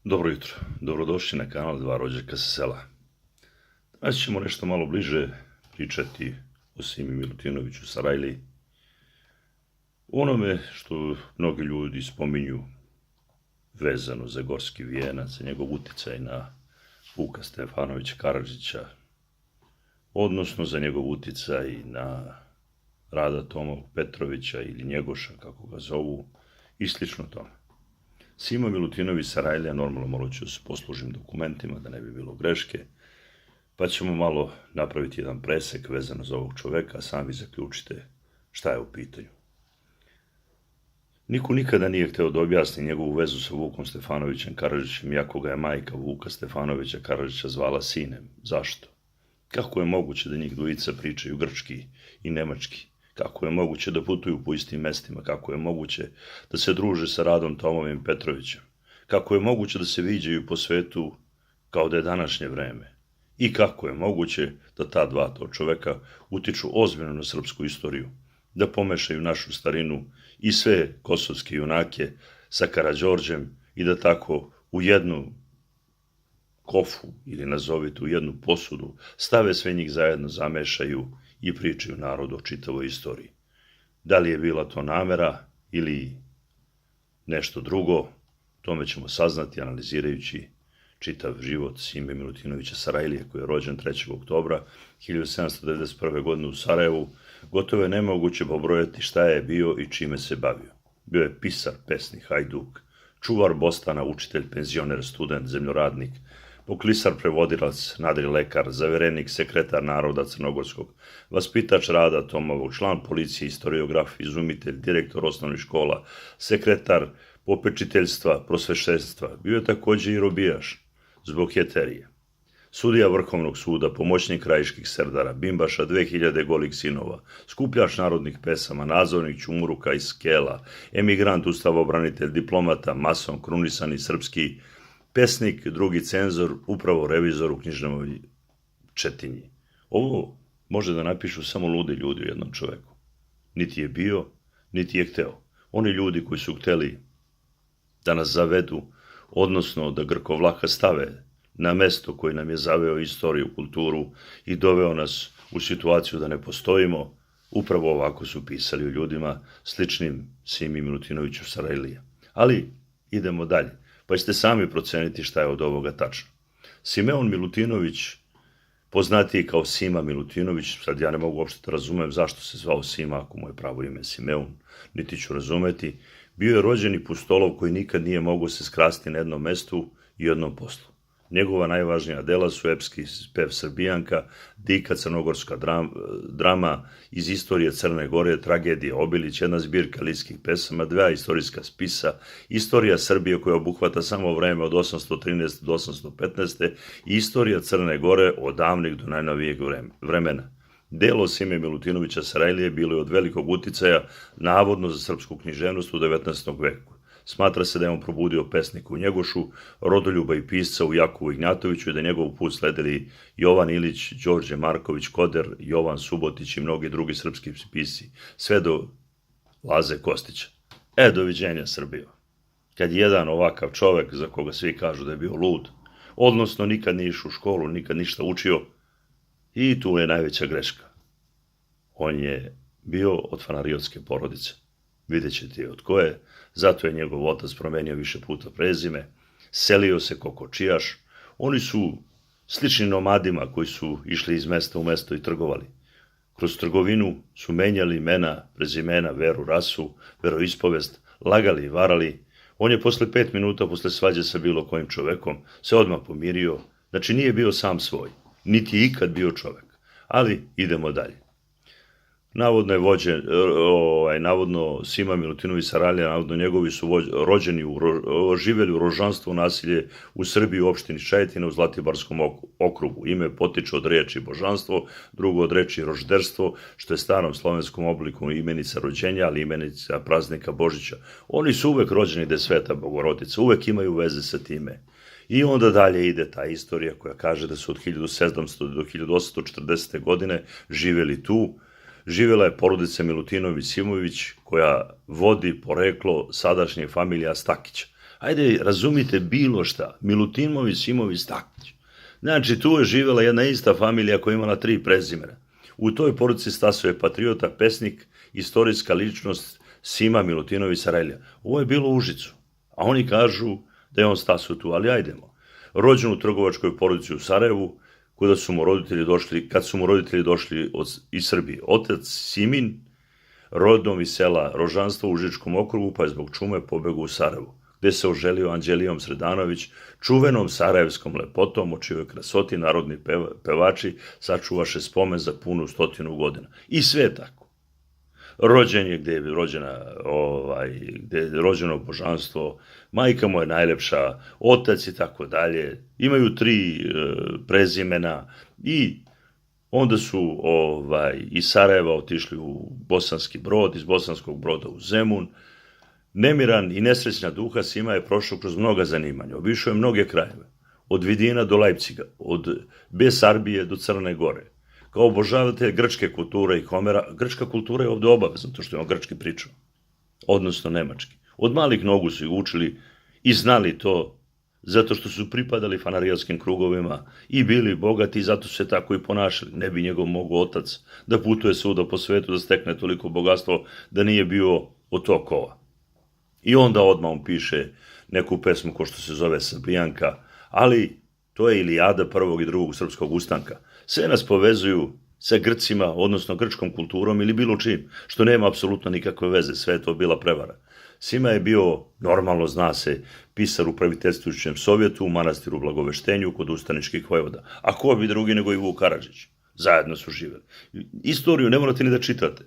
Dobro jutro, dobrodošli na kanal Dva rođaka sa sela. Danas ćemo nešto malo bliže pričati o Simi Milutinoviću Sarajliji, onome što mnogi ljudi spominju vezano za Gorski vijenac, za njegov uticaj na Vuka Stefanovića Karadžića, odnosno za njegov uticaj na Rada Tomog Petrovića ili Njegoša, kako ga zovu, i slično tome. Sima Milutinović Sarajlija, normalno malo ću se poslužim dokumentima da ne bi bilo greške, pa ćemo malo napraviti jedan presek vezano za ovog čoveka, a sami zaključite šta je u pitanju. Niko nikada nije hteo da objasni njegovu vezu sa Vukom Stefanovićem Karadžićem, iako ga je majka Vuka Stefanovića Karadžića zvala sinem. Zašto? Kako je moguće da njih dvojica pričaju grčki i nemački? Kako je moguće da putuju po istim mestima? Kako je moguće da se druže sa Radom Tomovim Petrovićem? Kako je moguće da se viđaju po svetu kao da je današnje vreme? I kako je moguće da ta dva čoveka utiču ozbiljno na srpsku istoriju, da pomešaju našu starinu i sve kosovske junake sa Karađorđem i da tako u jednu kofu ili nazovite u jednu posudu stave sve njih zajedno, zamešaju i pričaju narodu o čitavoj istoriji. Da li je bila to namera ili nešto drugo, tome ćemo saznati analizirajući čitav život Sime Milutinovića Sarajlije, koji je rođen 3. oktobra 1791. godine u Sarajevu. Gotovo je nemoguće pobrojati šta je bio i čime se bavio. Bio je pisar, pesnik, hajduk, čuvar bostana, učitelj, penzioner, student, zemljoradnik, poklisar, prevodilac, nadrilekar, zaverenik, sekretar naroda crnogorskog, vaspitač Rada Tomovog, član policije, historiograf, izumitelj, direktor osnovnih škola, sekretar popečiteljstva, prosveštenstva. Bio je takođe i robijaš zbog heterije. Sudija Vrhovnog suda, pomoćnik krajiških serdara, bimbaša 2000 golih sinova, skupljač narodnih pesama, nadzornik Ćumuruka iz Skela, emigrant, ustavobranitelj, diplomata, mason, krunisani srpski pesnik, drugi cenzor, upravo revizor u knjižnoj Četinji. Ovo može da napišu samo ludi ljudi u jednom čoveku. Niti je bio, niti je hteo. Oni ljudi koji su hteli da nas zavedu, odnosno da Grkovlaha stave na mesto koji nam je zaveo istoriju, kulturu i doveo nas u situaciju da ne postojimo, upravo ovako su pisali o ljudima sličnim Simi Milutinoviću Sarajlija. Ali idemo dalje, pa ćete sami proceniti šta je od ovoga tačno. Simeon Milutinović, poznatiji kao Sima Milutinović, sad ja ne mogu uopšte da razumem zašto se zvao Sima ako mu je pravo ime Simeon, niti ću razumeti, bio je rođeni pustolov koji nikad nije mogao se skrasti na jednom mestu i jednom poslu. Njegova najvažnija dela su epski spev Srbijanka, Dika crnogorska drama, iz istorije Crne Gore, tragedije Obilić, jedna zbirka litskih pesama, dva istorijska spisa, istorija Srbije koja obuhvata samo vreme od 813. do 815. i istorija Crne Gore od davnih do najnovijeg vremena. Delo Sime Milutinovića Sarajlije bilo je od velikog uticaja, navodno za srpsku književnost u 19. veku. Smatra se da je on probudio pesnika u Njegošu, rodoljuba i pisca u Jakovu Ignjatoviću i da njegov put sledili Jovan Ilić, Đorđe Marković Koder, Jovan Subotić i mnogi drugi srpski pisci, sve do Laze Kostića. Doviđenja Srbijo. Kad jedan ovakav čovek, za koga svi kažu da je bio lud, odnosno nikad nije išao u školu, nikad ništa učio, i tu je najveća greška. On je bio od fanariotske porodice. Vidjet ćete od koje, zato je njegov otac promenio više puta prezime, selio se ko kočijaš. Oni su slični nomadima koji su išli iz mesta u mesto i trgovali. Kroz trgovinu su menjali imena, prezimena, veru, rasu, veroispovest, lagali i varali. On je posle 5 minuta, posle svađe sa bilo kojim čovekom, se odmah pomirio, znači nije bio sam svoj, niti je ikad bio čovek. Ali idemo dalje. Navodno Sima Milutinović Sarajlija, navodno njegovi su živeli u rožanstvu nasilje u Srbiji u opštini Čajetina u Zlatibarskom okrugu. Ime potiče od reči božanstvo, drugo od reči rožderstvo, što je starom slovenskom obliku imenica rođenja, ali imenica praznika Božića. Oni su uvek rođeni da je Sveta Bogorodica, uvek imaju veze sa time. I onda dalje ide ta istorija koja kaže da su od 1700 do 1840. godine živeli tu. Živela je porodica Milutinović-Simović koja vodi poreklo sadašnje familije Stakića. Ajde, razumite bilo šta. Milutinović, Simović, Stakić. Znači, tu je živjela jedna ista familija koja je imala 3 prezimena. U toj porodici stasao je patriota, pesnik, istorijska ličnost Sima Milutinović Sarajlija. Ovo je bilo u Užicu, a oni kažu da je on stasao tu, ali ajdemo. Rođen u trgovačkoj porodici u Sarajevu, kad su mu roditelji došli iz Srbije. Otac Simin, rodom iz sela Rožanstvo u Užičkom okrugu, pa je zbog čume pobegao u Sarajevo, gde se oženio Anđelijom Sredanović, čuvenom sarajevskom lepotom, o čijoj krasoti narodni pevači sačuvaše spomen za punu 100 godina. I sve tako. Rođen je gde je rođeno božanstvo, majka mu je najlepša, otac i tako dalje, imaju 3 prezimena i onda su iz Sarajeva otišli u Bosanski Brod, iz Bosanskog Broda u Zemun. Nemiran i nesrećna duha Sima je prošao kroz mnoga zanimanja, obišao je mnoge krajeve, od Vidina do Lajpciga, od Besarbije do Crne Gore. Kao obožavatelj grčke kulture i Homera, grčka kultura je ovde obavezna, to što je on grčki pričao, odnosno nemački. Od malih nogu su ih učili i znali to, zato što su pripadali fanarijanskim krugovima i bili bogati i zato su se tako i ponašali. Ne bi njegov mogao otac da putuje svuda po svetu, da stekne toliko bogatstvo da nije bio od tog kova. I onda odmah on piše neku pesmu ko što se zove Srbijanka, ali to je Ilijada prvog i drugog srpskog ustanka. Sve nas povezuju sa Grcima, odnosno grčkom kulturom ili bilo čim, što nema apsolutno nikakve veze, sve je to bila prevara. Sima je bio, normalno zna se, pisar u praviteljstvujućem Sovjetu, u manastiru Blagoveštenju, kod ustaničkih vojvoda. A ko bi drugi nego i Vuk Karadžić? Zajedno su živeli. Istoriju ne morate ni da čitate.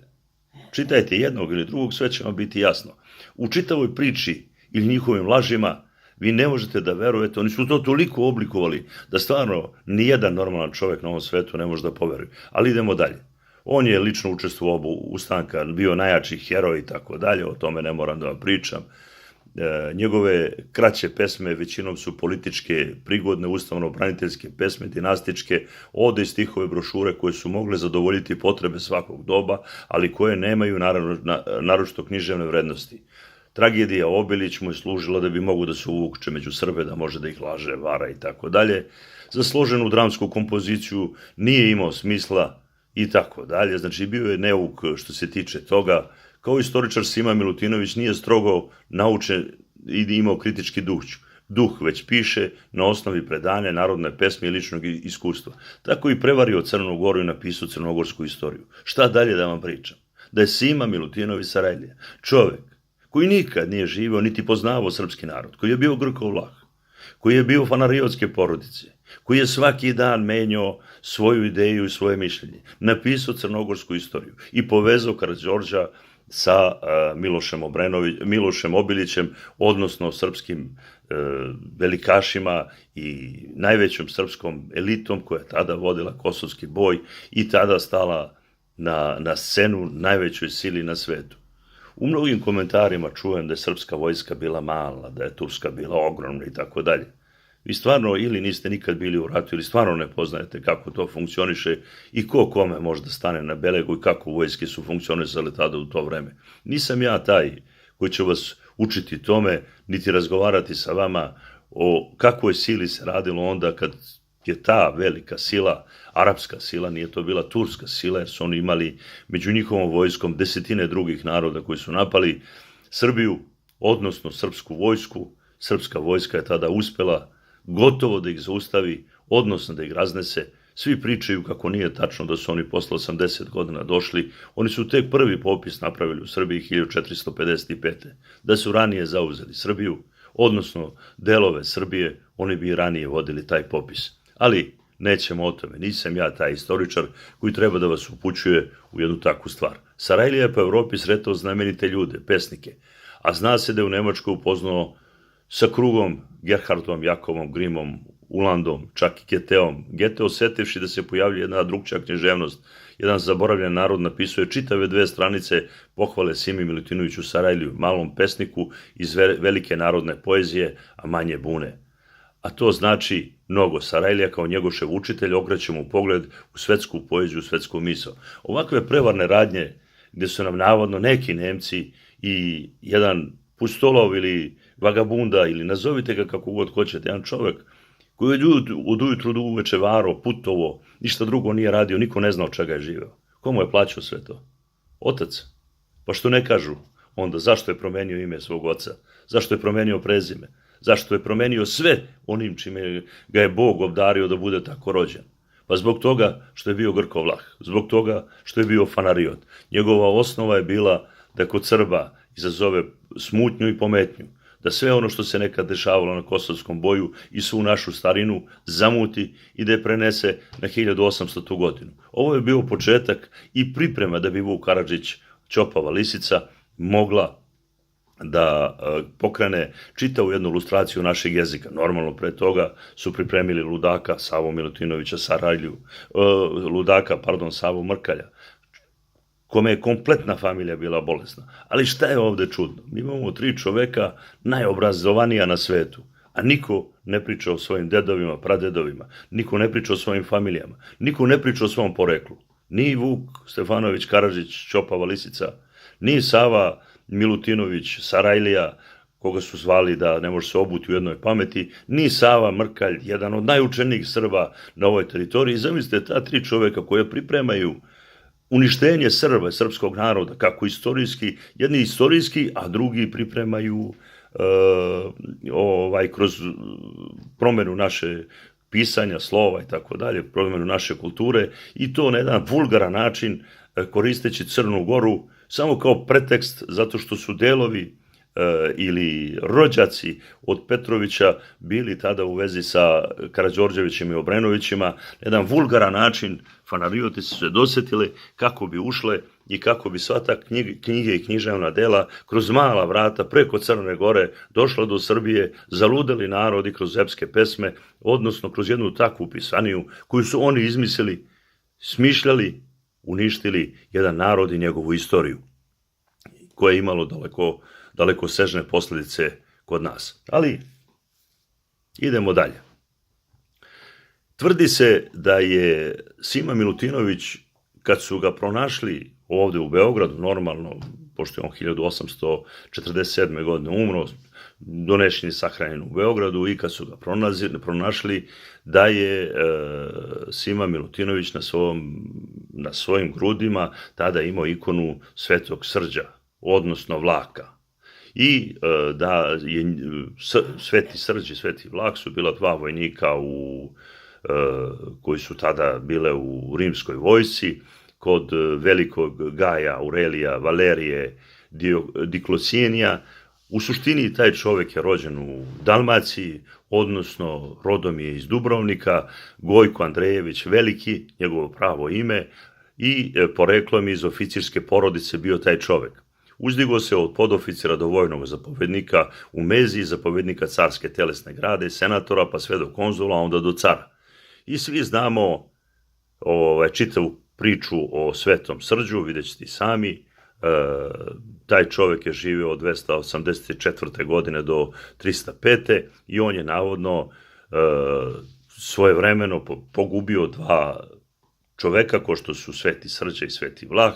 Čitajte jednog ili drugog, sve će vam biti jasno. U čitavoj priči ili njihovim lažima vi ne možete da verujete, oni su to toliko oblikovali da stvarno nijedan normalan čovjek na ovom svetu ne može da poveruje. Ali idemo dalje. On je lično učestvovao u ustanka, bio najjači heroj i tako dalje, o tome ne moram da vam pričam. Njegove kraće pesme većinom su političke, prigodne, ustavno-braniteljske pesme, dinastičke, ode i stihove, brošure koje su mogle zadovoljiti potrebe svakog doba, ali koje nemaju naročito književne vrednosti. Tragedija Obilić mu je služila da bi mogu da se uvukče među Srbe, da može da ih laže, vara i tako dalje. Za složenu dramsku kompoziciju nije imao smisla i tako dalje. Znači, bio je neuk što se tiče toga. Kao istoričar Sima Milutinović nije strogo naučen i imao kritički duh, već piše na osnovi predanja, narodne pesme i ličnog iskustva. Tako i prevario Crnu Goru i napisao crnogorsku istoriju. Šta dalje da vam pričam? Da je Sima Milutinović Sarajlija čovek koji nikad nije živeo niti poznavao srpski narod, koji je bio Grkov Vlah, koji je bio fanarijotske porodice, koji je svaki dan menjao svoju ideju i svoje mišljenje, napisao crnogorsku istoriju i povezao Karađorđa sa Milošem Obilićem, odnosno srpskim velikašima i najvećom srpskom elitom koja je tada vodila kosovski boj i tada stala na scenu najvećoj sili na svetu. U mnogim komentarima čujem da je srpska vojska bila mala, da je turska bila ogromna i tako dalje. Vi stvarno ili niste nikad bili u ratu ili stvarno ne poznajete kako to funkcioniše i ko kome može da stane na belegu i kako vojske su funkcionisale tada u to vreme. Nisam ja taj koji će vas učiti tome, niti razgovarati sa vama o kakvoj sili se radilo onda kad je ta velika sila, arapska sila, nije to bila turska sila, jer su oni imali među njihovom vojskom desetine drugih naroda koji su napali Srbiju, odnosno srpsku vojsku. Srpska vojska je tada uspela gotovo da ih zaustavi, odnosno da ih raznese. Svi pričaju kako nije tačno da su oni posle 80 godina došli. Oni su tek prvi popis napravili u Srbiji 1455. Da su ranije zauzeli Srbiju, odnosno delove Srbije, oni bi i ranije vodili taj popis. Ali nećemo o tome, nisam ja taj istoričar koji treba da vas upućuje u jednu takvu stvar. Sarajlija je po Evropi sretao znamenite ljude, pesnike, a zna se da je u Nemačkoj upoznao sa Krugom, Gerhardom, Jakovom, Grimom, Ulandom, čak i Geteom. Gete, osetivši da se pojavlja jedna drugčija književnost, jedan zaboravljen narod, napisao je čitave 2 stranice pohvale Simi Milutinoviću Sarajliju, malom pesniku iz velike narodne poezije, a manje bune. A to znači mnogo. Sarajlija kao Njegošev učitelj okreće mu pogled u svetsku poeziju, u svetsku misao. Ovakve prevarne radnje gde su nam navodno neki Nemci i jedan Pustolov ili vagabunda ili nazovite ga kako god hoćete, jedan čovjek koji je od ujutru do uveče varo, putovo, ništa drugo nije radio, niko ne zna od čega je živeo. Komu je plaćao sve to? Otac. Pa što ne kažu onda zašto je promenio ime svog oca? Zašto je promenio prezime? Zašto je promenio sve onim čime ga je Bog obdario da bude tako rođen? Pa zbog toga što je bio Grko Vlah, zbog toga što je bio fanariot. Njegova osnova je bila da kod Srba izazove smutnju i pometnju, da sve ono što se nekad dešavalo na Kosovskom boju i svu našu starinu zamuti i da je prenese na 1800. godinu. Ovo je bio početak i priprema da bi Vuk Karadžić, Ćopava lisica, mogla da pokrene čitavu jednu ilustraciju našeg jezika. Normalno pre toga su pripremili ludaka Savu Milutinovića Sarajliju, Savu Mrkalja, kome je kompletna familija bila bolesna. Ali šta je ovde čudno? Mi imamo 3 čoveka najobrazovanija na svetu, a niko ne priča o svojim dedovima, pradedovima, niko ne priča o svojim familijama, niko ne priča o svom poreklu. Ni Vuk Stefanović Karadžić, Ćopava lisica, ni Sava Milutinović Sarajlija, koga su zvali da ne može se obuti u jednoj pameti, ni Sava Mrkalj, jedan od najučenijih Srba na ovoj teritoriji. Zamislite ta 3 čoveka koje pripremaju uništenje Srba, srpskog naroda, kako istorijski, jedni istorijski, a drugi pripremaju kroz promenu naše pisanja, slova i tako dalje, promenu naše kulture, i to na jedan vulgaran način, koristeći Crnu Goru samo kao pretekst, zato što su delovi ili rođaci od Petrovića bili tada u vezi sa Karađorđevićima i Obrenovićima. Jedan vulgaran način fanarioti su se dosetili kako bi ušle i kako bi sva ta knjige i književna dela kroz mala vrata preko Crne Gore došla do Srbije, zaludeli narodi kroz epske pesme, odnosno kroz jednu takvu pisaniju koju su oni izmislili, smišljali, uništili jedan narod i njegovu istoriju, koje je imalo daleko sežne posljedice kod nas. Ali idemo dalje. Tvrdi se da je Sima Milutinović, kad su ga pronašli ovde u Beogradu, normalno, pošto je on 1847. godine umro, donešen je sahranjen u Beogradu, i kad su ga pronašli, da je Sima Milutinović na svojim grudima tada imao ikonu Svetog Srđa, odnosno Vlaka. I da je Sveti Srđ i Sveti Vlah su bila 2 vojnika koji su tada bile u rimskoj vojsci, kod velikog Gaja, Aurelija, Valerije, Diklocijenija. U suštini taj čovek je rođen u Dalmaciji, odnosno rodom je iz Dubrovnika, Gojko Andrejević Veliki, njegovo pravo ime, i poreklom iz oficirske porodice bio taj čovek. Uzdigo se od podoficira do vojnog zapovednika u Meziji, zapovednika carske telesne grade, senatora, pa sve do konzula, a onda do cara. I svi znamo čitavu priču o Svetom Srđu, vidjet ćete i sami. Taj čovek je živeo od 284. godine do 305. i on je navodno svojevremeno pogubio 2 čoveka, ko što su Sveti Srđa i Sveti Vlah,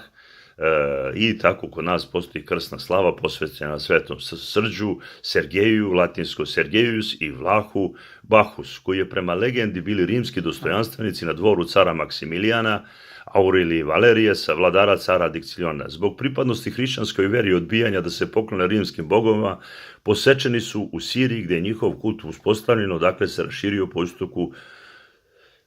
i tako kod nas postoji krsna slava posvećena Svetom Srđu, Sergeju, latinsko Sergejus, i Vlahu Bacchus, koji je prema legendi bili rimski dostojanstvenici na dvoru cara Maksimilijana, Aurelije Valerije, vladara cara Dikciljona. Zbog pripadnosti hrišćanskoj veri i odbijanja da se poklone rimskim bogovima, posečeni su u Siriji, gde je njihov kult uspostavljen, odakle se raširio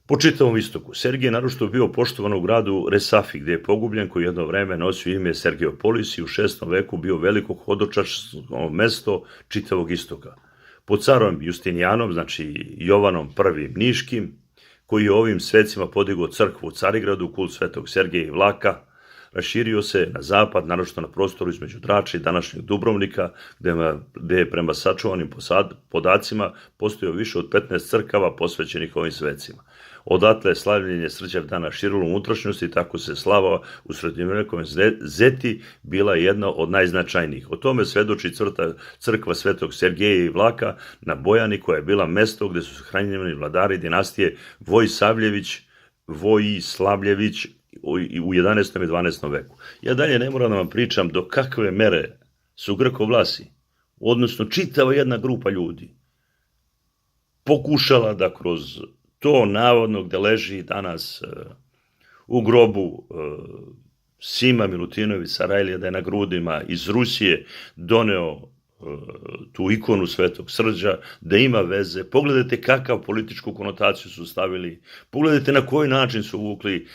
po čitavom istoku. Sergij je naročito bio poštovan u gradu Resafi, gde je pogubljen, koji jedno vreme nosio ime Sergeopolis i u 6. veku bio veliko hodočaško mesto čitavog istoka. Pod carom Justinijanom, znači Jovanom I Niškim, koji je ovim svecima podigao crkvu u Carigradu, kult Svetog Sergeja i Vlaka, raširio se na zapad, naročito na prostoru između Drača i današnjeg Dubrovnika, gde je prema sačuvanim podacima postojao više od 15 crkava posvećenih ovim svecima. Odatle je slavljenje Srđev dana širilo u unutrašnjosti, tako se slava u srednjovekovnoj Zeti bila jedna od najznačajnijih. O tome svedoči crkva Svetog Sergeja i Vlaka na Bojani, koja je bila mesto gde su hranjeni vladari dinastije Vojislavljević u 11. i 12. veku. Ja dalje ne moram da vam pričam do kakve mere su Grkovlasi odnosno čitava jedna grupa ljudi, pokušala da kroz to navodno gde leži danas u grobu Sima Milutinović Sarajlija, da je na grudima iz Rusije doneo tu ikonu Svetog Srđa, da ima veze. Pogledajte kakav političku konotaciju su stavili, pogledajte na koji način su vukli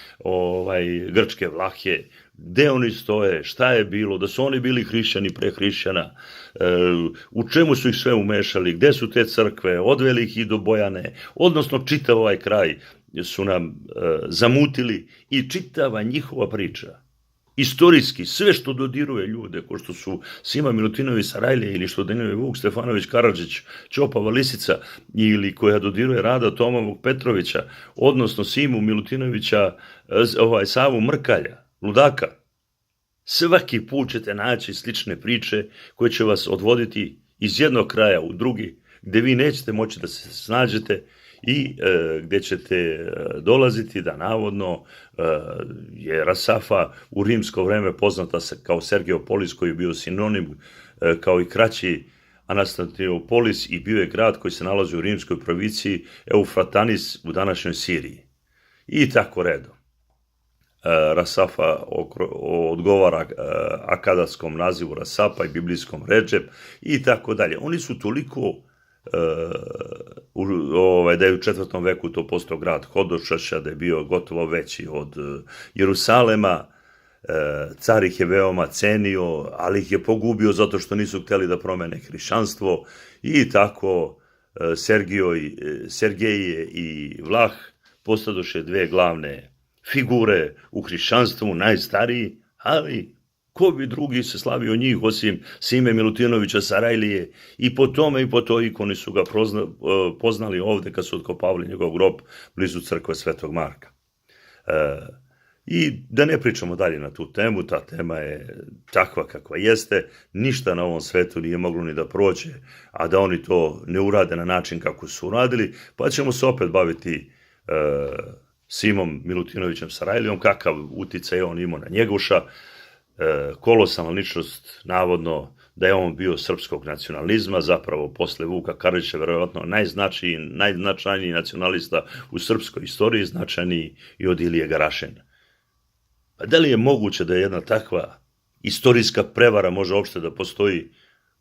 grčke Vlahe, gde oni stoje, šta je bilo, da su oni bili hrišćani pre hrišćana, u čemu su ih sve umešali, gde su te crkve, odveli ih i do Bojane, odnosno čitav ovaj kraj su nam zamutili i čitava njihova priča. Istorijski, sve što dodiruje ljude, ko što su Sima Milutinović Sarajlija ili što dodiruje Vuk Stefanović Karadžić, Ćopava Lisica ili koja dodiruje Rada Tomovog Petrovića, odnosno Simu Milutinovića, Savu Mrkalja, ludaka. Svaki put ćete naći slične priče koje će vas odvoditi iz jednog kraja u drugi, gde vi nećete moći da se snađete i gde ćete dolaziti da navodno je Rasafa u rimsko vreme poznata kao Sergeopolis, koji je bio sinonim kao i kraći Anastantinopolis i bio je grad koji se nalazi u rimskoj provinciji Eufratanis u današnjoj Siriji. I tako redom. Rasafa odgovara akadatskom nazivu Rasapa i biblijskom Redžep i tako dalje. Oni su toliko da je u 4. veku to postao grad hodočašća, da je bio gotovo veći od Jerusalema, car ih je veoma cenio, ali ih je pogubio zato što nisu hteli da promene hrišćanstvo i tako Sergej i Vlah postadoše dve glavne figure u hrišćanstvu, najstariji, ali ko bi drugi se slavio njih osim Sime Milutinovića Sarajlije i po tome i po toj ikoni su ga poznali ovde kad su otkopavali njegov grob blizu crkve Svetog Marka. I da ne pričamo dalje na tu temu, ta tema je takva kakva jeste, ništa na ovom svetu nije moglo ni da prođe, a da oni to ne urade na način kako su uradili, pa ćemo se opet baviti Simom Milutinovićem Sarajlijom, kakav uticaj je on imao na Njegoša, kolosalna ličnost, navodno da je on bio srpskog nacionalizma, zapravo posle Vuka Karadžića verovatno najznačajniji nacionalista u srpskoj istoriji, značajniji i od Ilije Garašena. Pa da li je moguće da je jedna takva istorijska prevara može uopšte da postoji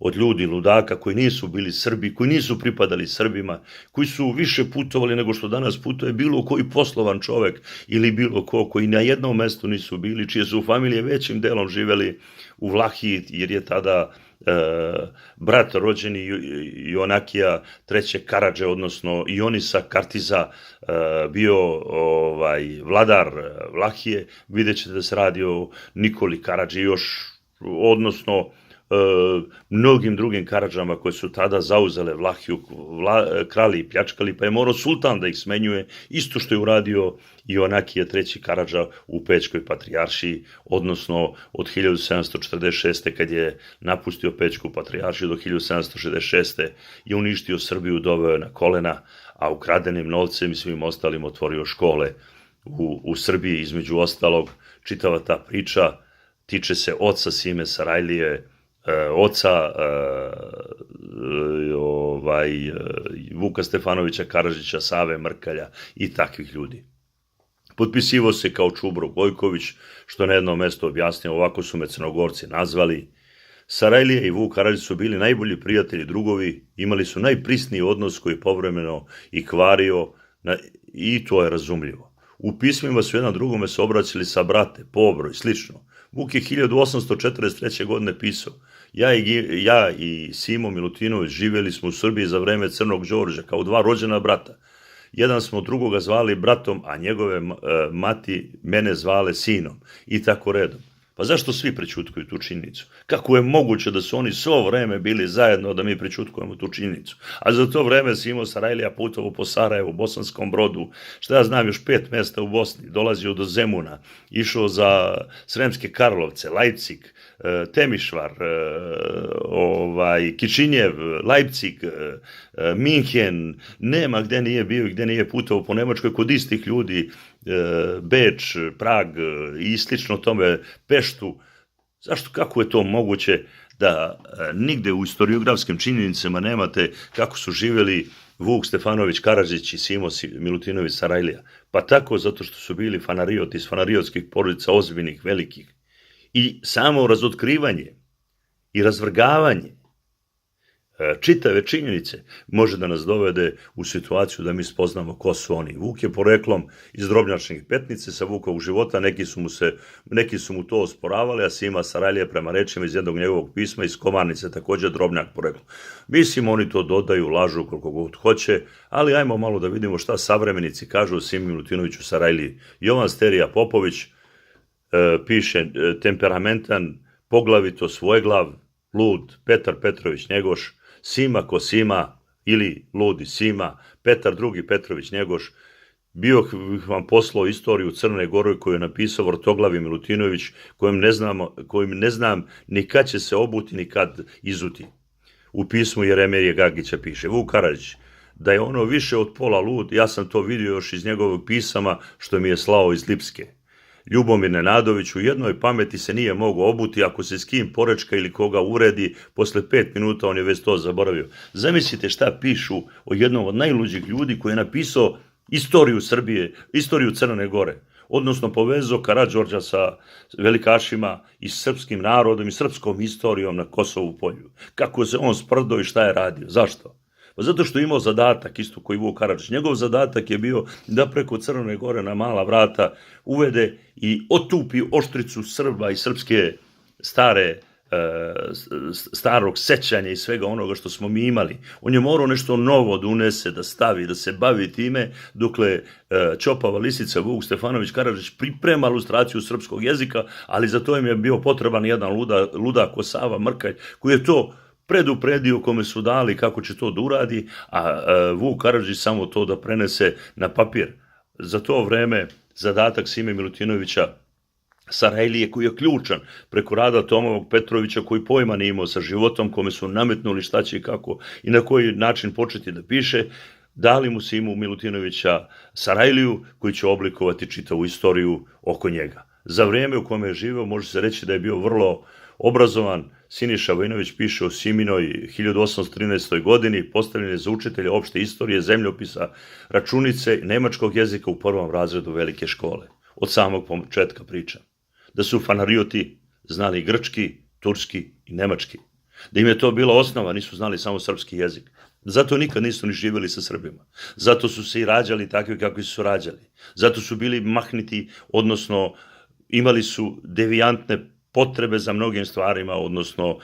od ljudi, ludaka, koji nisu bili Srbi, koji nisu pripadali Srbima, koji su više putovali nego što danas putuje bilo koji poslovan čovek ili bilo ko koji na jednom mestu nisu bili, čije su familije većim delom živeli u Vlahiji, jer je tada brat rođeni Ionakija III. Karadže, odnosno Ionisa Kartiza, bio vladar Vlahije. Vidjet ćete da se radi o Nikoli Karadži još, odnosno mnogim drugim Karadžama koje su tada zauzele Vlahiju, krali i pljačkali, pa je morao sultan da ih smenjuje, isto što je uradio Ionakija III. Karadža u Pećkoj patrijaršiji, odnosno od 1746. kad je napustio Pećku patrijaršiju do 1766. je uništio Srbiju, doveo na kolena, a ukradenim novcem i svim ostalim otvorio škole u Srbiji. Između ostalog, čitava ta priča tiče se oca Sime Sarajlije, oca Vuka Stefanovića Karadžića, Save Mrkalja i takvih ljudi. Potpisivo se kao Čubro Gojković, što na jednom mestu objasnio, ovako su me Crnogorci nazvali. Sarajlije i Vuk Karadžić su bili najbolji prijatelji, drugovi, imali su najprisniji odnos koji povremeno i kvario, i to je razumljivo. U pismima su jedan drugome se obraćali sa brate, pobro i slično. Vuk je 1843. godine pisao: ja i Simo Milutinović živjeli smo u Srbiji za vreme Crnog Đorđa kao dva rođena brata. Jedan smo drugoga zvali bratom, a njegove mati mene zvale sinom. I tako redom. Pa zašto svi prećutkuju tu činjenicu? Kako je moguće da su oni svo vreme bili zajedno da mi prećutkujemo tu činjenicu? A za to vreme Simo Sarajlija putovao po Sarajevu, Bosanskom Brodu, šta ja znam, još 5 mesta u Bosni, dolazio do Zemuna, išao za Sremske Karlovce, Leipzig, Temišvar, Kičinjev, Leipzig, Minhen, nema gde nije bio i gde nije putovao po Nemačkoj kod istih ljudi, Beč, Prag i slično tome, Peštu. Zašto, kako je to moguće da nigde u historiografskim činjenicama nemate kako su živjeli Vuk Stefanović Karadžić i Simo Milutinović Sarajlija. Pa tako zato što su bili fanarioti iz fanariotskih porodica ozbiljnih, velikih. I samo razotkrivanje i razvrgavanje čitave činjenice može da nas dovede u situaciju da mi spoznamo ko su oni. Vuk je poreklom iz Drobnjačnih Petnice sa Vukovog života, neki su mu to osporavali, a Sima Sarajlija prema rečima iz jednog njegovog pisma iz Komarnice također Drobnjak poreklom. Mislim, oni to dodaju, lažu koliko god hoće, ali ajmo malo da vidimo šta savremenici kažu o Simi Milutinoviću Sarajliji. Jovan Sterija Popović piše temperamentan, poglavito svojeglav, lud, Petar Petrović Njegoš, Sima ko Sima ili ludi Sima, Petar II. Petrović Njegoš, bio bih vam poslao istoriju Crne Gore koju je napisao Vrtoglavi Milutinović, kojim ne znam ni kad će se obuti ni kad izuti. U pismu Jeremerije Gagića piše Vuk Karadžić, da je ono više od pola lud, ja sam to vidio još iz njegovog pisama što mi je slao iz Lipske. Ljubomir Nenadović u jednoj pameti se nije mogao obuti, ako se s kim porečka ili koga uredi, posle 5 minuta on je već to zaboravio. Zamislite šta pišu o jednom od najluđih ljudi koji je napisao istoriju Srbije, istoriju Crne Gore, odnosno povezao Karađorđa sa velikašima i srpskim narodom i srpskom istorijom na Kosovu polju. Kako se on sprdao i šta je radio, zašto? Pa zato što je imao zadatak, isto koji Vuk Karadžić. Njegov zadatak je bio da preko Crne Gore na mala vrata uvede i otupi oštricu Srba i srpske starog sećanja i svega onoga što smo mi imali. On je morao nešto novo da unese, da stavi, da se bavi time, dokle Ćopava lisica Vuk Stefanović Karadžić priprema lustraciju srpskog jezika, ali za to im je bio potreban jedan ludak Sava Mrkalj, koji je to predupredio kome su dali kako će to da uradi, a Vuk Karadžić samo to da prenese na papir. Za to vreme zadatak Sime Milutinovića Sarajlije, koji je ključan preko rada Tomovog Petrovića, koji pojma nije imao sa životom, kome su nametnuli šta će i kako i na koji način početi da piše, dali mu Simu Milutinovića Sarajliju, koji će oblikovati čitavu istoriju oko njega. Za vrijeme u kome je živeo može se reći da je bio vrlo obrazovan. Siniša Vojinović piše o Siminoj 1813. godini, postavljen je za učitelja opšte istorije, zemljopisa, računice, nemačkog jezika u 1. razredu velike škole. Od samog početka priča. Da su fanarioti znali grčki, turski i nemački. Da im je to bila osnova, nisu znali samo srpski jezik. Zato nikad nisu ni živjeli sa Srbima. Zato su se i rađali takvi kakvi su rađali. Zato su bili mahniti, odnosno imali su devijantne potrebe za mnogim stvarima, odnosno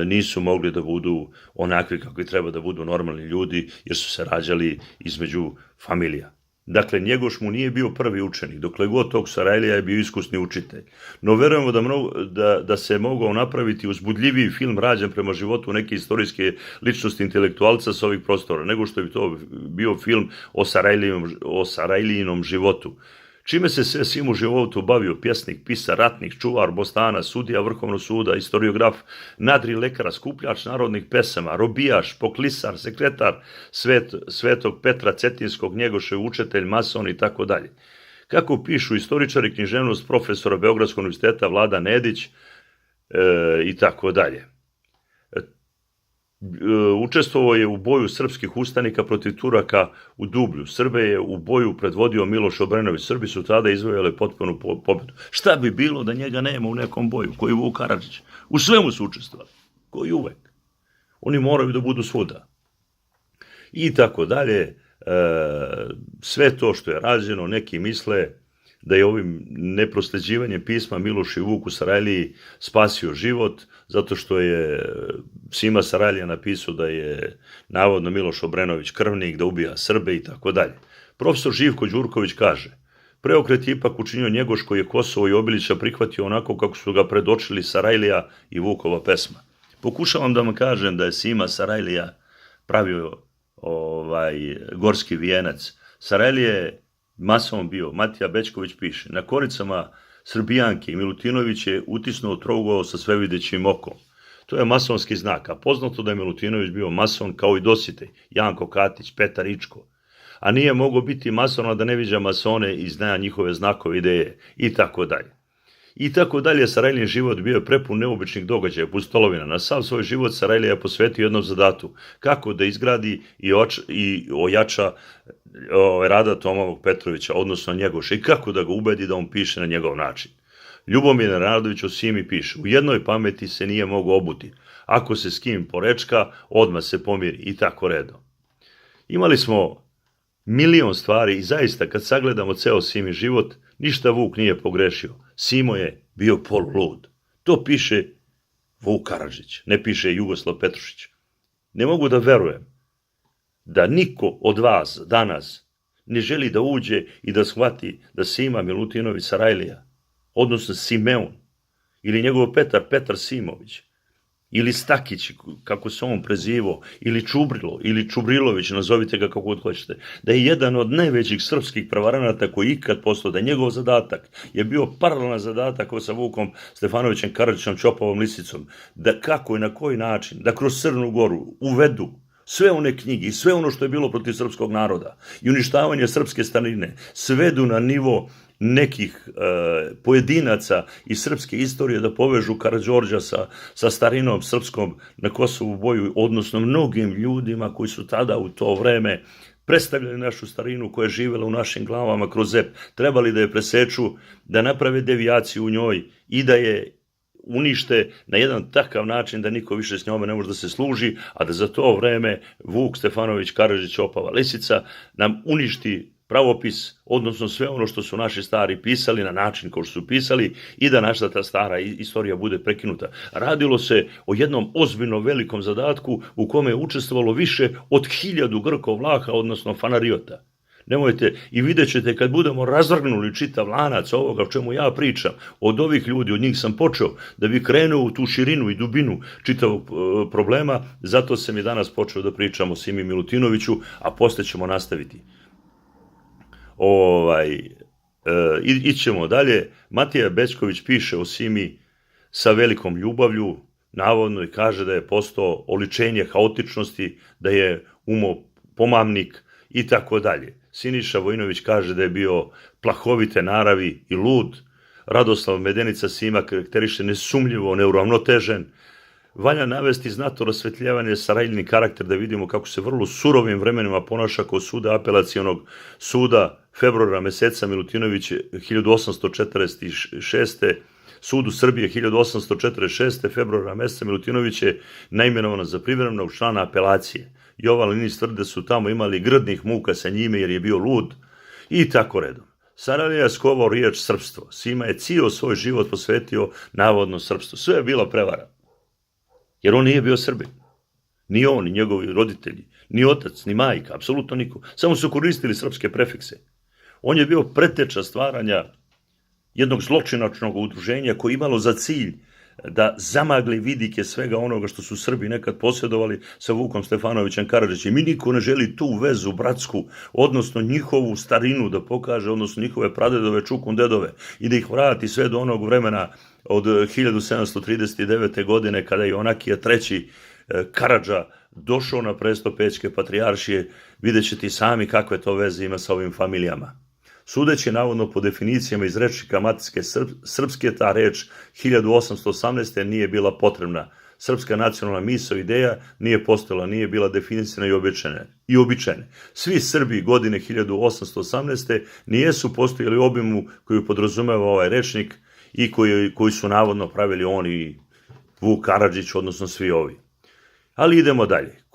nisu mogli da budu onakvi kakvi treba da budu normalni ljudi, jer su se rađali između familija. Dakle, Njegoš mu nije bio prvi učenik, dokle god tog Sarajlija je bio iskusni učitelj. No verujemo da se mogao napraviti uzbudljiviji film rađen prema životu neke istorijske ličnosti intelektualca sa ovih prostora, nego što bi to bio film o Sarajlijinom životu. Čime se sve Simu životu bavio pjesnik, pisar, ratnik, čuvar Bostana, sudija Vrhovnog suda, historiograf, nadri lekara, skupljač narodnih pesama, robijaš, poklisar, sekretar Svetog Petra Cetinskog, Njegošev učitelj, mason i tako dalje. Kako pišu istoričari, književnost profesora Beogradskog univerziteta Vlada Nedić i tako dalje. Učestvovao je u boju srpskih ustanika protiv Turaka u Dublju. Srbe je u boju predvodio Miloš Obrenović. Srbi su tada izvojali potpunu pobedu. Šta bi bilo da njega nema u nekom boju, koji je Vuk Karadžić? U svemu su učestvovali, koji uvek. Oni moraju da budu svuda. I tako dalje. Sve to što je rađeno, neki misle da je ovim neprosleđivanjem pisma Milošu i Vuku Sarajliji spasio život, zato što je Sima Sarajlija napisao da je navodno Miloš Obrenović krvnik, da ubija Srbe i tako dalje. Profesor Živko Đurković kaže, preokret je ipak učinio Njegoš, koji je Kosovo i Obilića prihvatio onako kako su ga predočili Sarajlija i Vukova pesma. Pokušavam da vam kažem da je Sima Sarajlija pravio gorski vijenac. Sarajlija je mason bio. Matija Bećković piše, na koricama Srbijanke i Milutinović je utisnuo trougao sa svevidećim okom. To je masonski znak, a poznato da je Milutinović bio mason kao i Dositej, Janko Katić, Petar Ičko. A nije mogao biti mason, a da ne viđa masone i zna njihove znakove, ideje i tako dalje. I tako dalje. Sarajlin život bio je prepun neobičnih događaja, pustolovina. Na sav svoj život Sarajlija je posvetio jednom zadatu, kako da izgradi i ojača rada Tomovog Petrovića, odnosno Njegoša, i kako da ga ubedi da on piše na njegov način. Ljubomir Nenarodović o Simi piše: u jednoj pameti se nije mogao obuti. Ako se s kim porečka, odmah se pomiri, i tako redom. Imali smo milion stvari i zaista kad sagledamo ceo Simin život, ništa Vuk nije pogrešio. Simo je bio polulud. To piše Vuk Karadžić, ne piše Jugoslav Petrušić. Ne mogu da verujem da niko od vas danas ne želi da uđe i da shvati da Sima Milutinović Sarajlija, odnosno Simeon, ili njegov Petar Simović, ili Stakić, kako se on prezivao, ili Čubrilo, ili Čubrilović, nazovite ga kako god hoćete, da je jedan od najvećih srpskih prevaranata koji ikad postao, da njegov zadatak je bio paralelan zadatak sa Vukom Stefanovićem Karadžićem, Ćopovom Lisicom, da kako i na koji način, da kroz Crnu Goru uvedu sve one knjige i sve ono što je bilo protiv srpskog naroda i uništavanje srpske starine svedu na nivo nekih pojedinaca iz srpske istorije, da povežu Karađorđa sa starinom srpskom na Kosovu boju, odnosno mnogim ljudima koji su tada u to vreme predstavljali našu starinu koja je živjela u našim glavama kroz ZEP, trebali da je preseču, da naprave devijaciju u njoj i da je unište na jedan takav način da niko više s njome ne može da se služi, a da za to vreme Vuk Stefanović Karadžić Ćopava Lisica nam uništi pravopis, odnosno sve ono što su naši stari pisali na način kao što su pisali i da naša ta stara istorija bude prekinuta. Radilo se o jednom ozbiljno velikom zadatku u kome je učestvovalo više od 1000 Grkov, Vlaha, odnosno Fanariota. Nemojte, i vidjet ćete kad budemo razvrgnuli čitav lanac ovoga o čemu ja pričam, od ovih ljudi, od njih sam počeo, da bi krenuo u tu širinu i dubinu čitavog problema, zato sam i danas počeo da pričam o Simi Milutinoviću, a posle ćemo nastaviti. Ićemo dalje. Matija Bećković piše o Simi sa velikom ljubavlju, navodno, i kaže da je postao oličenje haotičnosti, da je pomamnik i tako dalje. Siniša Vojinović kaže da je bio plahovite naravi i lud. Radoslav Medenica Sima karakteriše nesumljivo neuravnotežen. Valja navesti znatno rasvetljavanje Sarajljini karakter, da vidimo kako se vrlo surovim vremenima ponaša kao suda apelacionog suda februara meseca Milutinović 1846. Sudu Srbije 1846. februara meseca Milutinović je naimenovano za privremenog člana apelacije. Jovan Linić tvrdi da su tamo imali grdnih muka sa njime jer je bio lud i tako redom. Sarajlija je skovao riječ srpstvo. Sima je cijel svoj život posvetio navodno srpstvu. Sve je bila prevara. Jer on nije bio Srbin. Ni on, ni njegovi roditelji, ni otac, ni majka, apsolutno niko. Samo su koristili srpske prefikse. On je bio preteča stvaranja jednog zločinačnog udruženja koje je imalo za cilj da zamagli vidike svega onoga što su Srbi nekad posjedovali sa Vukom Stefanovićem Karadžićem. I niko ne želi tu vezu bratsku, odnosno njihovu starinu da pokaže, odnosno njihove pradedove, čukundedove, i da ih vrati sve do onog vremena od 1739. godine kada je Onakija III. Karadža došao na presto Pećke patrijaršije. Vidjet ćete i sami kakve to veze ima sa ovim familijama. Sudeći navodno po definicijama iz rečnika Maticke srpske, ta reč 1818. nije bila potrebna. Srpska nacionalna misao, ideja nije postojala, nije bila definisana i običajna. Svi Srbi godine 1818. nijesu postojali u obimu koju podrazumeva ovaj rečnik i koji su navodno pravili on i Vuk Karadžić, odnosno svi ovi. Ali idemo dalje.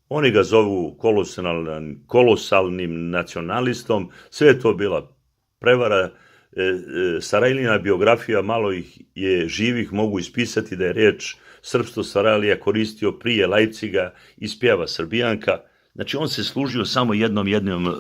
Oni ga zovu kolosalnim nacionalistom, sve je to bila prevara. Sarajljina biografija, malo ih je živih, mogu ispisati da je reč srpstvo Sarajlija koristio prije Lajpciga iz pjeva Srbijanka. Znači on se služio samo jednom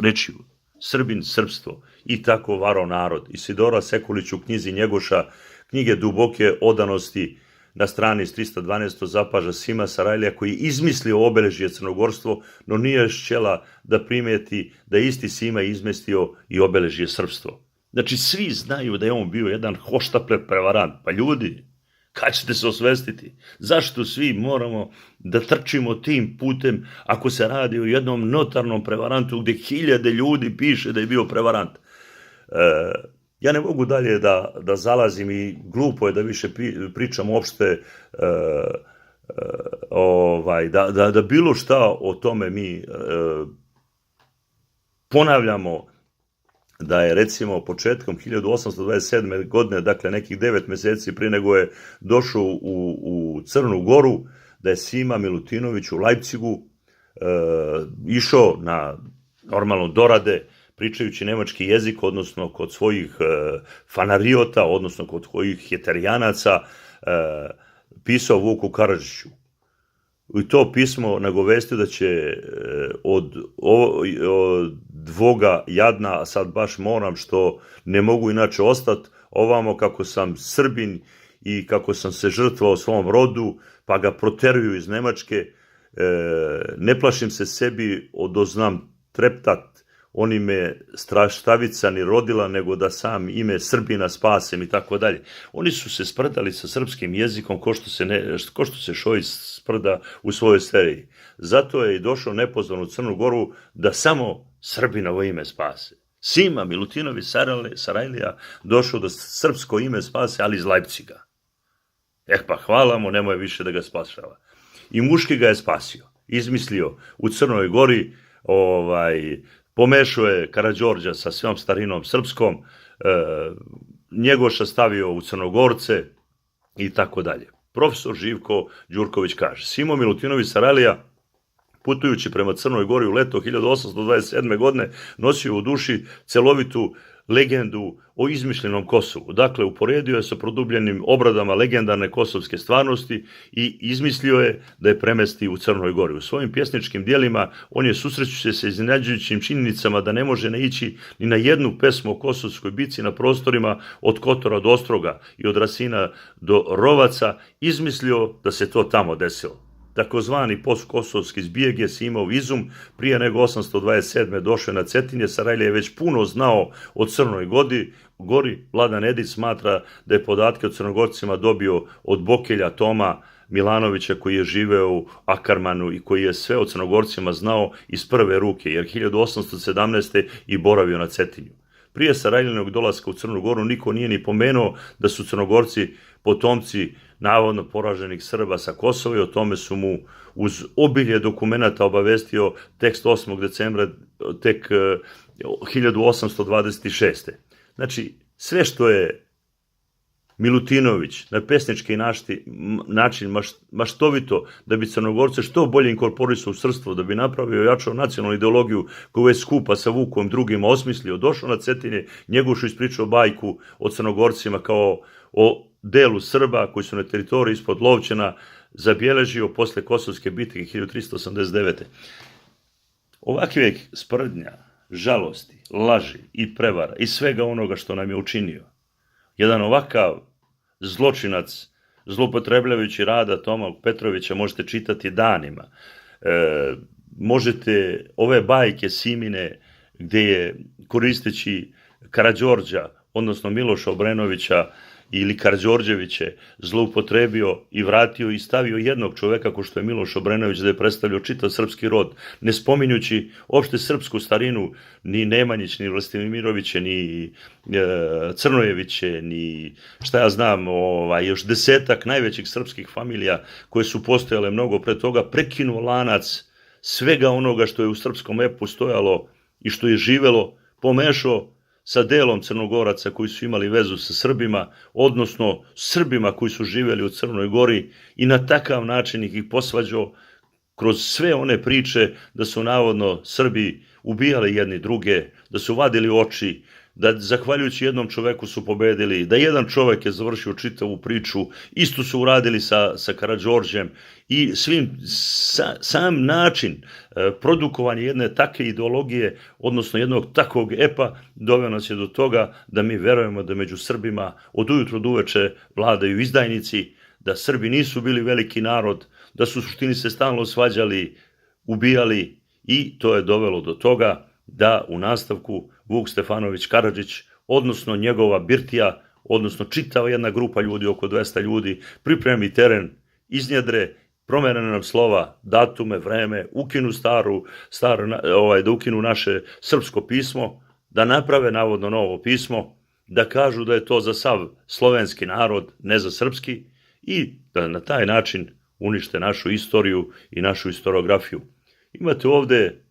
rečju, Srbin, srpstvo, i tako varao narod. Isidora Sekulić u knjizi Njegoša, knjige duboke odanosti, na strani 312. zapaža Sima Sarajlija koji je izmislio obeležje crnogorstvo, no nije šćela da primeti da isti Sima izmestio i obeležje srpstvo. Znači svi znaju da je on bio jedan hoštapler prevarant. Pa ljudi, kad ćete se osvestiti? Zašto svi moramo da trčimo tim putem ako se radi o jednom notarnom prevarantu gde 1000 ljudi piše da je bio prevarant? Ja ne mogu dalje da zalazim i glupo je da više pričam uopšte da bilo šta o tome mi ponavljamo, da je recimo početkom 1827. godine, dakle nekih 9 meseci prije nego je došao u Crnu Goru, da je Sima Milutinović u Lajpcigu išao na normalno dorade, pričajući nemački jezik, odnosno kod svojih fanariota, odnosno kod svojih heterijanaca, pisao Vuku Karadžiću. I to pismo nagovestio da će od dvoga jadna, a sad baš moram što ne mogu inače ostati, ovamo kako sam Srbin i kako sam se žrtvovao svom rodu, pa ga proteruju iz Nemačke, ne plašim se sebi odoznam treptat, oni me straštavica ni rodila, nego da sam ime Srbina spasem i tako dalje. Oni su se sprdali sa srpskim jezikom ko što se Šojić sprda u svojoj seriji. Zato je i došao nepozvan u Crnu Goru da samo Srbinovo ime spase. Sima Milutinović Sarajlija došao da srpsko ime spase, ali iz Lajpciga. Pa hvala mu, nemoj više da ga spašava. I muški ga je spasio. Izmislio u Crnoj Gori, pomešao je Karađorđa sa svojom starinom srpskom, Njegoša stavio u Crnogorce i tako dalje. Profesor Živko Đurković kaže, Simo Milutinović Sarajlija, putujući prema Crnoj Gori u leto 1827. godine, nosio u duši celovitu legendu o izmišljenom Kosovu. Dakle, uporedio je sa produbljenim obradama legendarne kosovske stvarnosti i izmislio je da je premesti u Crnoj Gori. U svojim pjesničkim dijelima on je, susrećući se sa iznenađujućim činjenicama da ne može naići ni na jednu pesmu o kosovskoj bici na prostorima od Kotora do Ostroga i od Rasina do Rovaca, izmislio da se to tamo desilo. Takozvani postkosovski zbijeg je imao izum, prije nego 827. došao na Cetinje. Sarajlija je već puno znao o Crnoj Gori. Vladan Edić smatra da je podatke o Crnogorcima dobio od Bokelja Toma Milanovića, koji je živeo u Akarmanu i koji je sve o Crnogorcima znao iz prve ruke, jer 1817. i boravio na Cetinju. Prije Sarajljinog dolaska u Crnu Goru niko nije ni pomenuo da su Crnogorci potomci navodno poraženih Srba sa Kosova i o tome su mu uz obilje dokumenata obavestio tekst 8. decembra tek 1826. Znači, sve što je Milutinović na pesnički način maštovito da bi Crnogorce što bolje inkorporisao u srpstvo, da bi napravio i jačao nacionalnu ideologiju koju je skupa sa Vukom drugima osmislio, došao na Cetinje, Njegošu ispričao bajku o Crnogorcima kao o delu Srba koji su na teritoriji ispod Lovćena, zabeležio posle Kosovske bitke 1389. Ovakve sprdnja, žalosti, laži i prevara i svega onoga što nam je učinio jedan ovakav zločinac, zloupotrebljavajući rada Toma Petrovića, možete čitati danima. Možete ove bajke Simine, gde je koristeći Karađorđa, odnosno Miloša Obrenovića ili Karađorđeviće, zloupotrebio i vratio i stavio jednog čoveka ko što je Miloš Obrenović, da je predstavljao čitav srpski rod, ne spominjući opšte srpsku starinu, ni Nemanjić, ni Vlastimiroviće, ni Crnojeviće, ni šta ja znam, još desetak najvećih srpskih familija koje su postojale mnogo pre toga, prekinuo lanac svega onoga što je u srpskom epu stojalo i što je živelo, pomešao sa delom Crnogoraca koji su imali vezu sa Srbima, odnosno Srbima koji su živeli u Crnoj Gori, i na takav način ih posvađao kroz sve one priče da su navodno Srbi ubijali jedni druge, da su vadili oči, da zahvaljujući jednom čoveku su pobedili, da jedan čovek je završio čitavu priču, isto su uradili sa Karađorđem i sam način produkovanja jedne takve ideologije, odnosno jednog takvog epa, doveo nas je do toga da mi verujemo da među Srbima od ujutro do uveče vladaju izdajnici, da Srbi nisu bili veliki narod, da su u suštini se stalno svađali, ubijali, i to je dovelo do toga da u nastavku Vuk Stefanović Karadžić, odnosno njegova birtija, odnosno čitava jedna grupa ljudi, oko 200 ljudi, pripremi teren, iznjedre, promene nam slova, datume, vreme, ukinu da ukinu naše srpsko pismo, da naprave navodno novo pismo da kažu da je to za sav slovenski narod, ne za srpski, i da na taj način unište našu istoriju i našu historiografiju. Imate ovde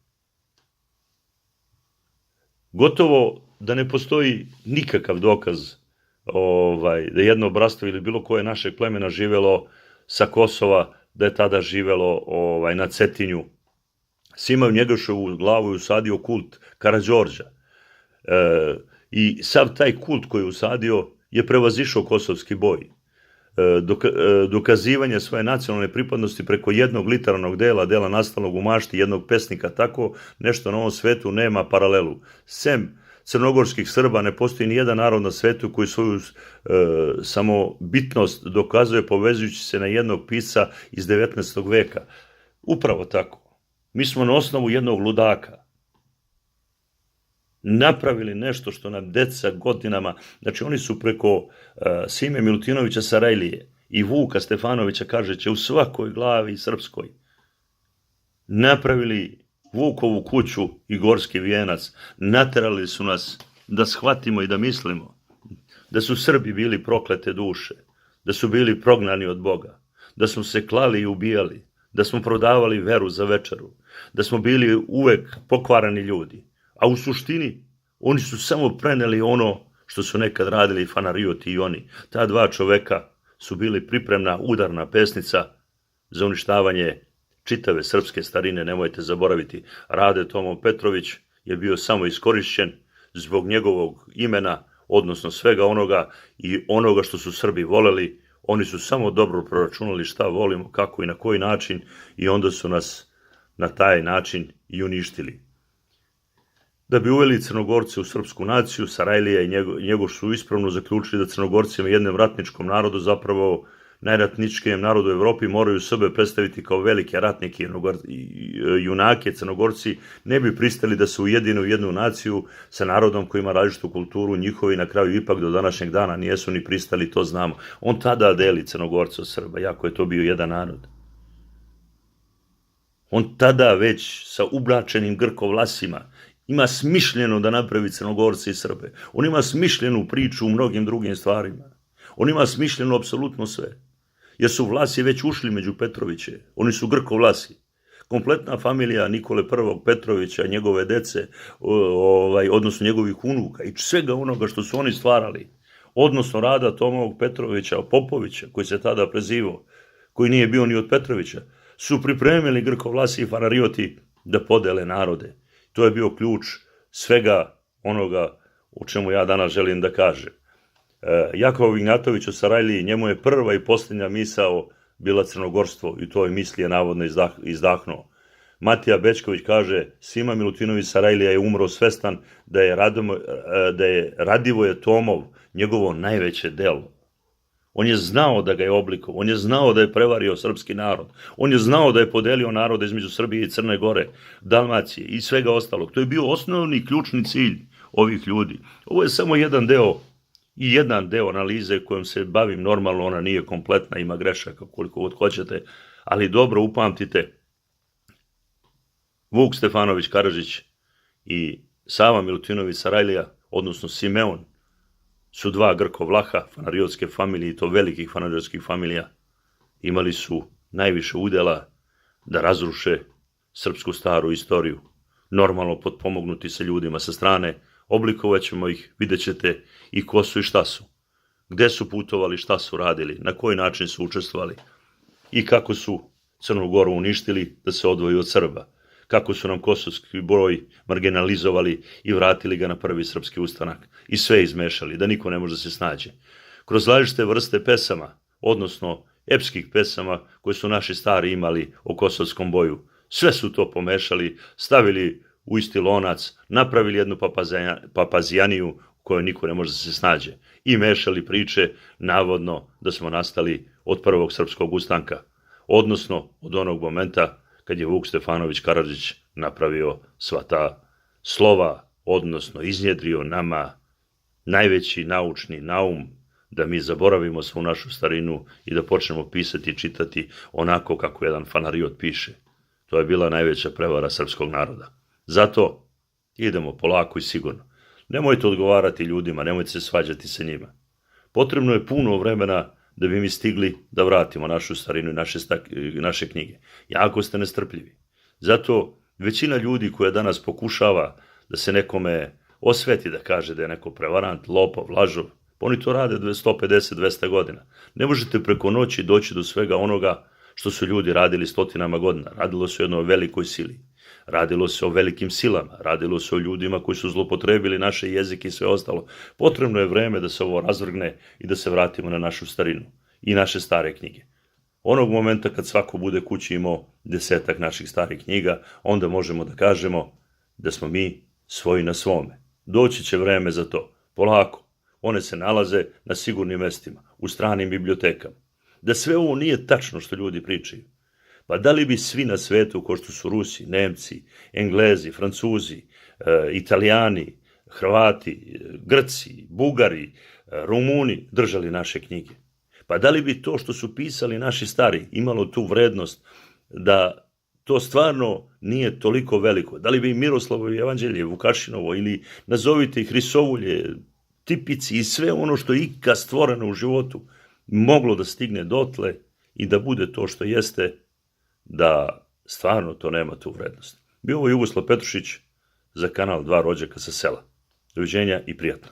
gotovo da ne postoji nikakav dokaz da jedno bratstvo ili bilo koje našeg plemena živelo sa Kosova, da je tada živelo na Cetinju. Sima Njegoševu glavu je usadio kult Karađorđa. I sav taj kult koji je usadio je prevazišao kosovski boj. Dokazivanje svoje nacionalne pripadnosti preko jednog literarnog dela nastalog u mašti jednog pesnika, tako nešto na ovom svetu nema paralelu. Sem crnogorskih Srba ne postoji ni jedan narod na svetu koji svoju samobitnost dokazuje povezujući se na jednog pisca iz 19. veka. Upravo tako. Mi smo na osnovu jednog ludaka napravili nešto što nam deca godinama, znači oni su preko Sime Milutinovića Sarajlije i Vuka Stefanovića Karadžića u svakoj glavi srpskoj napravili Vukovu kuću i gorski vijenac, naterali su nas da shvatimo i da mislimo da su Srbi bili proklete duše, da su bili prognani od Boga, da smo se klali i ubijali, da smo prodavali veru za večeru, da smo bili uvek pokvarani ljudi. A u suštini, oni su samo preneli ono što su nekad radili Fanarioti i oni. Ta dva čoveka su bili pripremna udarna pesnica za uništavanje čitave srpske starine. Nemojte zaboraviti, Rade Tomo Petrović je bio samo iskorišćen zbog njegovog imena, odnosno svega onoga i onoga što su Srbi voleli. Oni su samo dobro proračunali šta volimo, kako i na koji način, i onda su nas na taj način i uništili. Da bi uveli Crnogorce u srpsku naciju, Sarajlija i njegov su ispravno zaključili da Crnogorcima, jednom ratničkom narodu, zapravo najratničkijem narodu u Evropi, moraju sebe predstaviti kao velike ratnike i junake. Crnogorci ne bi pristali da se ujedine u jednu naciju sa narodom koji ima različitu kulturu, njihovi na kraju ipak do današnjeg dana nijesu ni pristali, to znamo. On tada deli Crnogorce od Srba, jako je to bio jedan narod. On tada već sa ublačenim grkovlasima ima smišljeno da napravi Crnogorce i Srbe. On ima smišljenu priču u mnogim drugim stvarima. On ima smišljeno apsolutno sve. Jer su Vlasi već ušli među Petroviće. Oni su Grko-Vlasi. Kompletna familija Nikole I. Petrovića, njegove dece, odnosno njegovih unuka i svega onoga što su oni stvarali, odnosno Rada Tomovog Petrovića, Popovića, koji se tada prezivao, koji nije bio ni od Petrovića, su pripremili Grko-Vlasi i Fanarioti da podele narode. To je bio ključ svega onoga o čemu ja danas želim da kažem. Jakov Ignjatović u Sarajliji, njemu je prva i posljednja misao bila crnogorstvo i to je misli je navodno izdahnuo. Matija Bečković kaže, Sima Milutinović Sarajlija je umro svestan da je Radivoje Tomov njegovo najveće delo. On je znao da ga je oblikovao, on je znao da je prevario srpski narod, on je znao da je podelio narode između Srbije i Crne Gore, Dalmacije i svega ostalog. To je bio osnovni ključni cilj ovih ljudi. Ovo je samo jedan deo analize kojom se bavim normalno, ona nije kompletna, ima grešaka koliko god hoćete, ali dobro upamtite, Vuk Stefanović Karadžić i Sava Milutinović Sarajlija, odnosno Simeon, su dva Grko-Vlaha, fanariotske familije, i to velikih fanariotskih familija, imali su najviše udela da razruše srpsku staru istoriju. Normalno potpomognuti sa ljudima sa strane, oblikovat ćemo ih, vidjet ćete i ko su i šta su, gde su putovali, šta su radili, na koji način su učestvovali i kako su Crnu Goru uništili da se odvoji od Srba, kako su nam kosovski broj marginalizovali i vratili ga na prvi srpski ustanak i sve izmešali, da niko ne može da se snađe. Kroz različite vrste pesama, odnosno epskih pesama koje su naši stari imali o kosovskom boju, sve su to pomešali, stavili u isti lonac, napravili jednu papazijaniju u kojoj niko ne može da se snađe i mešali priče navodno da smo nastali od prvog srpskog ustanka, odnosno od onog momenta kad je Vuk Stefanović Karadžić napravio sva ta slova, odnosno iznjedrio nama najveći naučni naum da mi zaboravimo svu našu starinu i da počnemo pisati i čitati onako kako jedan Fanariot piše. To je bila najveća prevara srpskog naroda. Zato idemo polako i sigurno. Nemojte odgovarati ljudima, nemojte se svađati sa njima. Potrebno je puno vremena da bi mi stigli da vratimo našu starinu i naše knjige. Jako ste nestrpljivi. Zato većina ljudi koja danas pokušava da se nekome osveti, da kaže da je neko prevarant, lopov, lažov, oni to rade 150-200 godina. Ne možete preko noći doći do svega onoga što su ljudi radili stotinama godina. Radilo se o jednoj velikoj sili. Radilo se o velikim silama, radilo se o ljudima koji su zlopotrebili naše jezike i sve ostalo. Potrebno je vreme da se ovo razvrgne i da se vratimo na našu starinu i naše stare knjige. Onog momenta kad svako bude kući imao 10 naših starih knjiga, onda možemo da kažemo da smo mi svoji na svome. Doći će vreme za to, polako. One se nalaze na sigurnim mestima, u stranim bibliotekama. Da sve ovo nije tačno što ljudi pričaju. Pa da li bi svi na svetu, kao što su Rusi, Nemci, Englezi, Francuzi, Italijani, Hrvati, Grci, Bugari, Rumuni držali naše knjige? Pa da li bi to što su pisali naši stari imalo tu vrednost da to stvarno nije toliko veliko? Da li bi Miroslavovo evanđelje, Vukašinovo ili nazovite ih Hrisovulje, Tipici i sve ono što je ikad stvoreno u životu moglo da stigne dotle i da bude to što jeste, da stvarno to nema tu vrednost. Bio ovo Jugoslav Petrušić za kanal Dva rođaka sa sela. Doviđenja i prijatno.